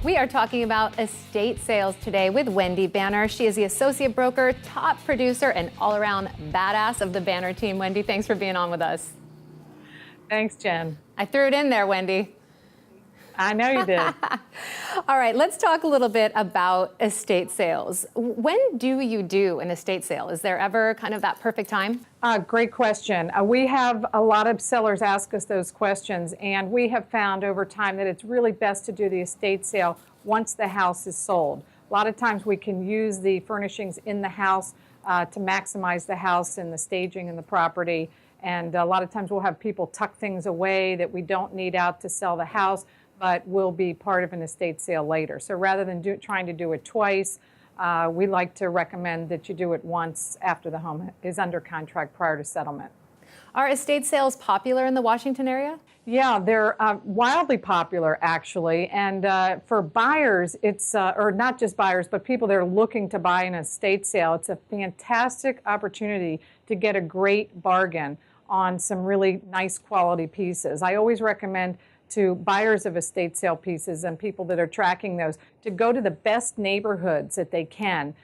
We are talking about estate sales today with Wendy Banner. She is the associate broker, top producer, and all-around badass of the Banner team. Wendy, thanks for being on with us. Thanks, Jen. I threw it in there, Wendy. I know you did. All right, let's talk a little bit about estate sales. When do you do an estate sale? Is there ever kind of that perfect time? Great question. We have a lot of sellers ask us those questions, and we have found over time that it's really best to do the estate sale once the house is sold. A lot of times we can use the furnishings in the house to maximize the house and the staging and the property. And a lot of times we'll have people tuck things away that we don't need out to sell the house, but will be part of an estate sale later. So rather than trying to do it twice, we like to recommend that you do it once after the home is under contract prior to settlement. Are estate sales popular in the Washington area? Yeah, they're wildly popular, actually. And for buyers, it's, or not just buyers, but people that are looking to buy an estate sale, it's a fantastic opportunity to get a great bargain on some really nice quality pieces. I always recommend to buyers of estate sale pieces and people that are tracking those to go to the best neighborhoods that they can,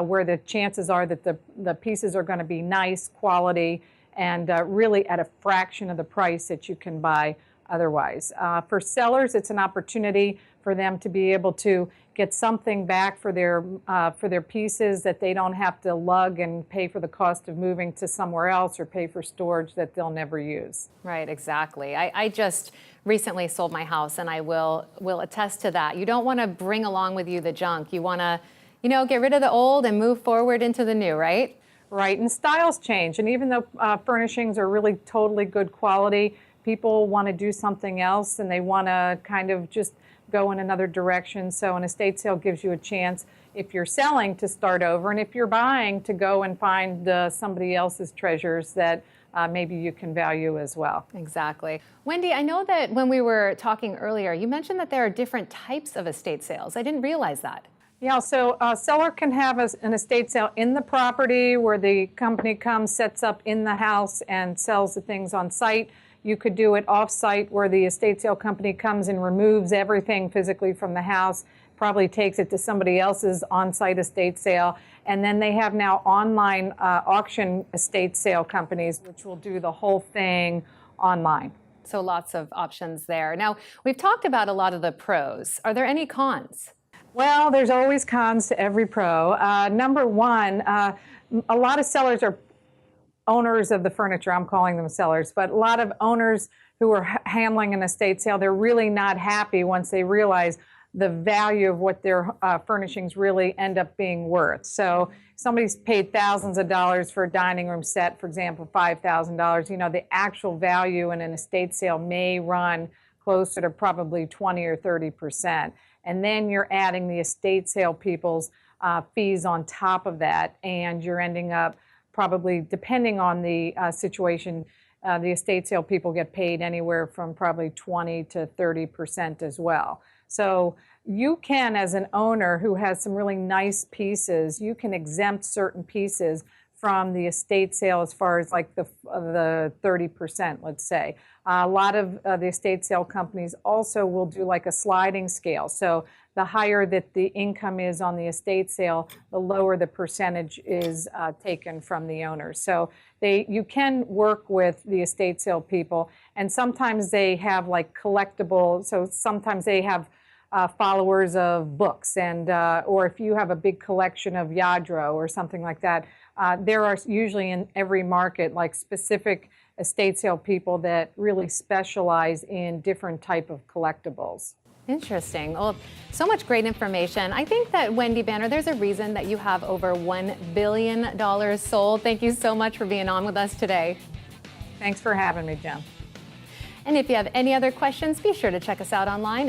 where the chances are that the pieces are going to be nice quality and really at a fraction of the price that you can buy otherwise. For sellers, it's an opportunity for them to be able to get something back for their pieces that they don't have to lug and pay for the cost of moving to somewhere else or pay for storage that they'll never use. Right, exactly. I just recently sold my house, and I will attest to that. You don't want to bring along with you the junk. You want to, get rid of the old and move forward into the new, right? Right, and styles change. And even though furnishings are really totally good quality, people want to do something else and they want to kind of just go in another direction. So an estate sale gives you a chance, if you're selling, to start over, and if you're buying, to go and find somebody else's treasures that maybe you can value as well. Exactly. Wendy, I know that when we were talking earlier, you mentioned that there are different types of estate sales. I didn't realize that. Yeah, so a seller can have an estate sale in the property where the company comes, sets up in the house, and sells the things on site. You could do it off-site where the estate sale company comes and removes everything physically from the house, probably takes it to somebody else's on-site estate sale. And then they have now online auction estate sale companies, which will do the whole thing online. So lots of options there. Now, we've talked about a lot of the pros. Are there any cons? Well, there's always cons to every pro. Number one, a lot of sellers are owners of the furniture. I'm calling them sellers, but a lot of owners who are handling an estate sale, they're really not happy once they realize the value of what their furnishings really end up being worth. So somebody's paid thousands of dollars for a dining room set, for example, $5,000. The actual value in an estate sale may run closer to probably 20 or 30%. And then you're adding the estate sale people's fees on top of that, and you're ending up probably, depending on the situation, the estate sale people get paid anywhere from probably 20 to 30% as well. So you can, as an owner who has some really nice pieces, you can exempt certain pieces from the estate sale as far as like the 30%, let's say. A lot of the estate sale companies also will do like a sliding scale. So the higher that the income is on the estate sale, the lower the percentage is taken from the owner. So you can work with the estate sale people, and sometimes they have like collectible, so sometimes they have followers of books, and or if you have a big collection of Yadro or something like that, there are usually in every market like specific estate sale people that really specialize in different type of collectibles. Interesting. Well, so much great information. I think that, Wendy Banner, there's a reason that you have over $1 billion sold. Thank you so much for being on with us today. Thanks for having me, Jen. And if you have any other questions, be sure to check us out online.